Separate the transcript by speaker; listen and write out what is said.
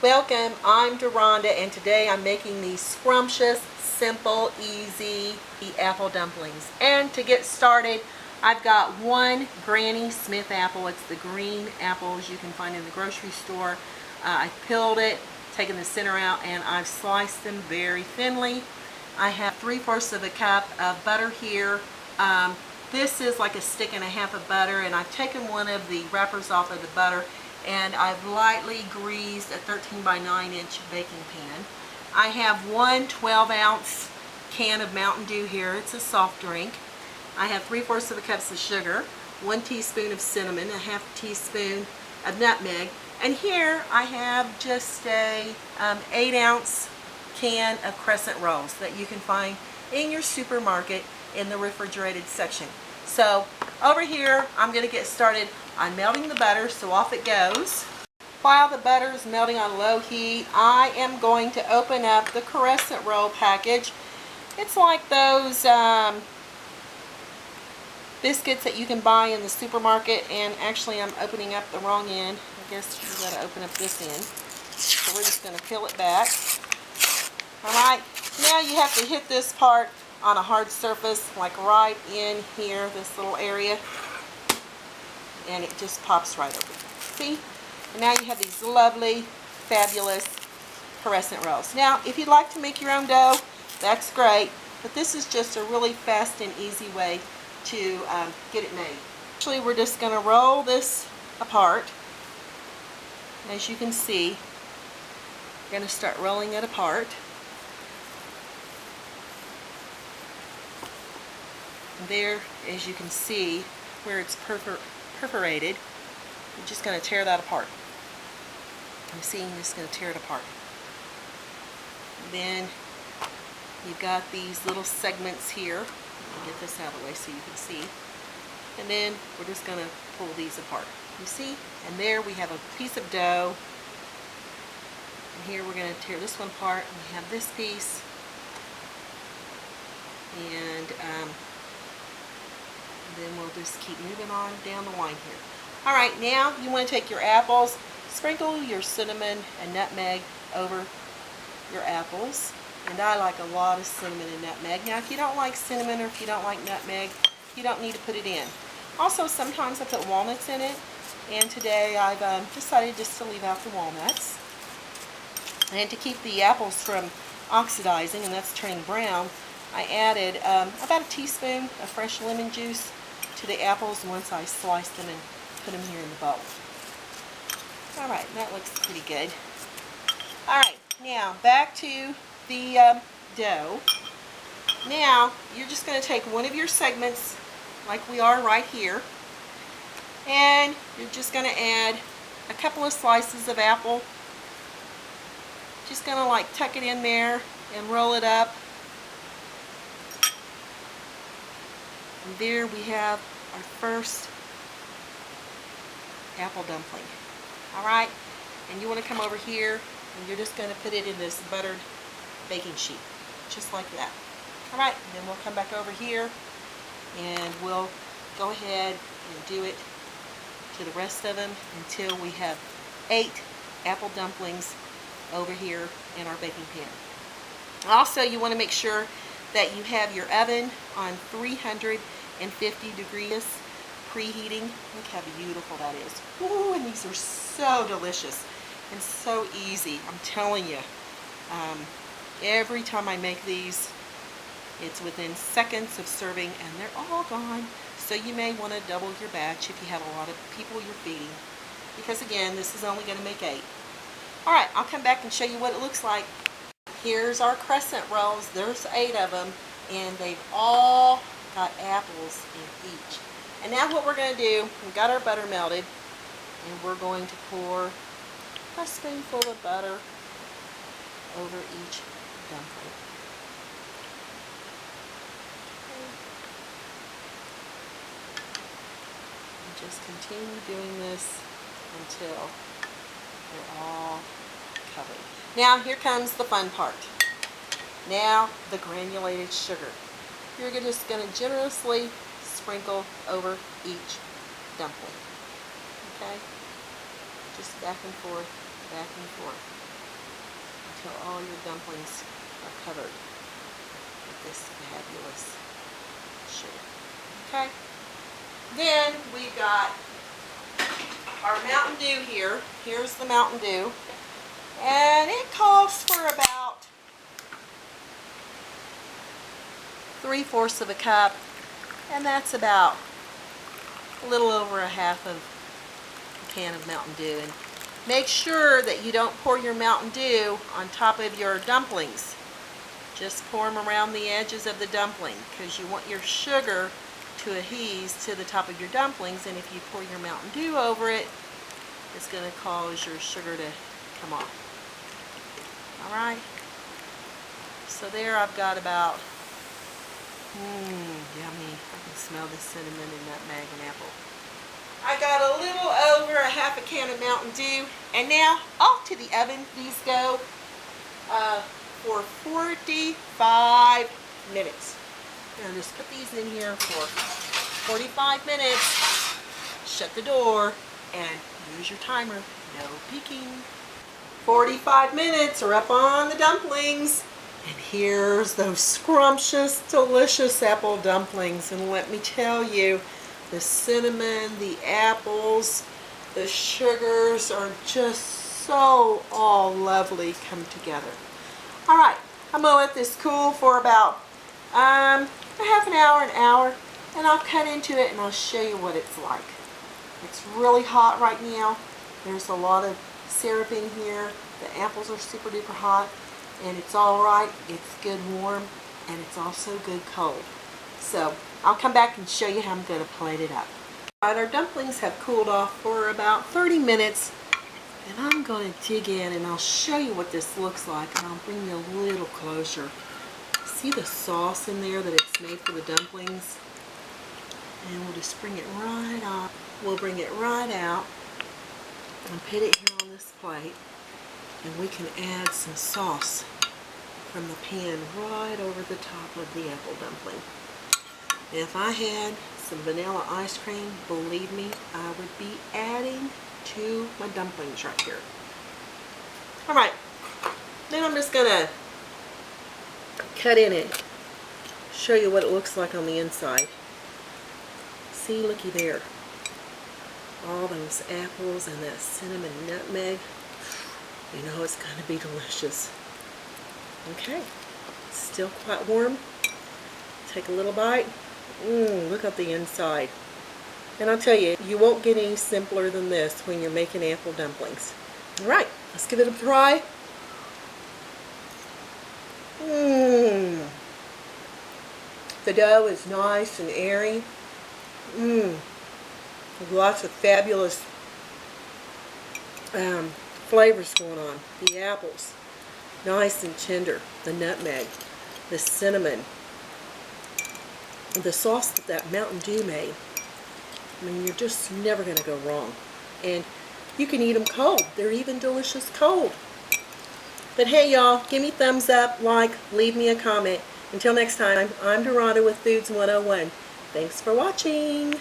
Speaker 1: Welcome, I'm Deronda, and today I'm making these scrumptious, simple, easy apple dumplings. And to get started, I've got one Granny Smith apple. It's the green apples you can find in the grocery store. I peeled it, taken the center out, and I've sliced them very thinly. I have 3/4 of a cup of butter here. This is like a stick and a half of butter, and I've taken one of the wrappers off of the butter and I've lightly greased a 13 by 9 inch baking pan. I have one 12-ounce can of Mountain Dew here. It's a soft drink. I have 3/4 of a cup of sugar, 1 teaspoon of cinnamon, a 1/2 teaspoon of nutmeg, and here I have just a 8-ounce can of Crescent Rolls that you can find in your supermarket in the refrigerated section. So over here I'm going to get started on melting the butter, so off it goes. While the butter is melting on low heat, I am going to open up the Crescent Roll package. It's like those biscuits that you can buy in the supermarket, and actually I'm opening up the wrong end. I guess you got to open up this end. So we're just going to peel it back. Alright, now you have to hit this part on a hard surface, like right in here, this little area, and it just pops right open. See? And now you have these lovely, fabulous Crescent Rolls. Now, if you'd like to make your own dough, that's great, but this is just a really fast and easy way to get it made. Actually, we're just going to roll this apart. As you can see, we're going to start rolling it apart. And there, as you can see, where it's perforated, you're just going to tear that apart. You see, I'm just going to tear it apart. And then you've got these little segments here. Let me get this out of the way so you can see. And then we're just going to pull these apart. You see? And there we have a piece of dough. And here we're going to tear this one apart. And we have this piece. And then we'll just keep moving on down the line here. Alright, now you want to take your apples, sprinkle your cinnamon and nutmeg over your apples. And I like a lot of cinnamon and nutmeg. Now, if you don't like cinnamon or if you don't like nutmeg, you don't need to put it in. Also, sometimes I put walnuts in it, and today I've decided just to leave out the walnuts. And to keep the apples from oxidizing, and that's turning brown, I added about a teaspoon of fresh lemon juice to the apples once I sliced them and put them here in the bowl. Alright, that looks pretty good. Alright, now back to the dough. Now, you're just going to take one of your segments, like we are right here, and you're just going to add a couple of slices of apple. Just going to like tuck it in there and roll it up. And there we have our first apple dumpling. Alright, and you want to come over here and you're just going to put it in this buttered baking sheet, just like that. Alright, and then we'll come back over here and we'll go ahead and do it to the rest of them until we have 8 apple dumplings over here in our baking pan. Also, you want to make sure that you have your oven on 350 degrees preheating. Look how beautiful that is. Ooh, and these are so delicious and so easy. I'm telling you, every time I make these, it's within seconds of serving and they're all gone. So you may want to double your batch if you have a lot of people you're feeding, because again, this is only going to make 8. Alright, I'll come back and show you what it looks like. Here's our Crescent Rolls. There's 8 of them, and they've all got apples in each. And now what we're going to do, we've got our butter melted, and we're going to pour a spoonful of butter over each dumpling. And just continue doing this until they're all covered. Now here comes the fun part. Now the granulated sugar. You're just going to generously sprinkle over each dumpling. Okay? Just back and forth, back and forth. until all your dumplings are covered with this fabulous sugar. Okay? Then we've got our Mountain Dew here. Here's the Mountain Dew. And it calls for about 3/4 of a cup. And that's about a little over a half of a can of Mountain Dew. And make sure that you don't pour your Mountain Dew on top of your dumplings. Just pour them around the edges of the dumpling because you want your sugar to adhere to the top of your dumplings, and if you pour your Mountain Dew over it, it's going to cause your sugar to come off. Alright, so there I've got about, yummy, I can smell the cinnamon and nutmeg and apple. I got a little over a half a can of Mountain Dew, and now off to the oven these go for 45 minutes. Now just put these in here for 45 minutes, shut the door, and use your timer. No peeking. 45 minutes are up on the dumplings. And here's those scrumptious, delicious apple dumplings. And let me tell you, the cinnamon, the apples, the sugars are just so all lovely come together. Alright, I'm going to let this cool for about a half an hour, and I'll cut into it and I'll show you what it's like. It's really hot right now. There's a lot of syrup in here. The apples are super duper hot, and it's alright. It's good warm, and it's also good cold. So I'll come back and show you how I'm going to plate it up. Alright, our dumplings have cooled off for about 30 minutes, and I'm going to dig in and I'll show you what this looks like, and I'll bring you a little closer. See the sauce in there that it's made for the dumplings? And we'll just bring it right off. We'll bring it right out and put it here on this plate, and we can add some sauce from the pan right over the top of the apple dumpling. And if I had some vanilla ice cream, believe me, I would be adding to my dumplings right here. Alright, then I'm just going to cut in it, show you what it looks like on the inside. See, looky there. All those apples and that cinnamon nutmeg. You know it's going to be delicious. Okay, it's still quite warm. Take a little bite. Look at the inside. And I'll tell you, you won't get any simpler than this when you're making apple dumplings. Alright, let's give it a try. The dough is nice and airy. Lots of fabulous flavors going on. The apples, nice and tender. The nutmeg, the cinnamon, the sauce that Mountain Dew made. I mean, you're just never going to go wrong. And you can eat them cold. They're even delicious cold. But hey y'all, give me thumbs up, like, leave me a comment. Until next time, I'm Dorada with Foods 101. Thanks for watching.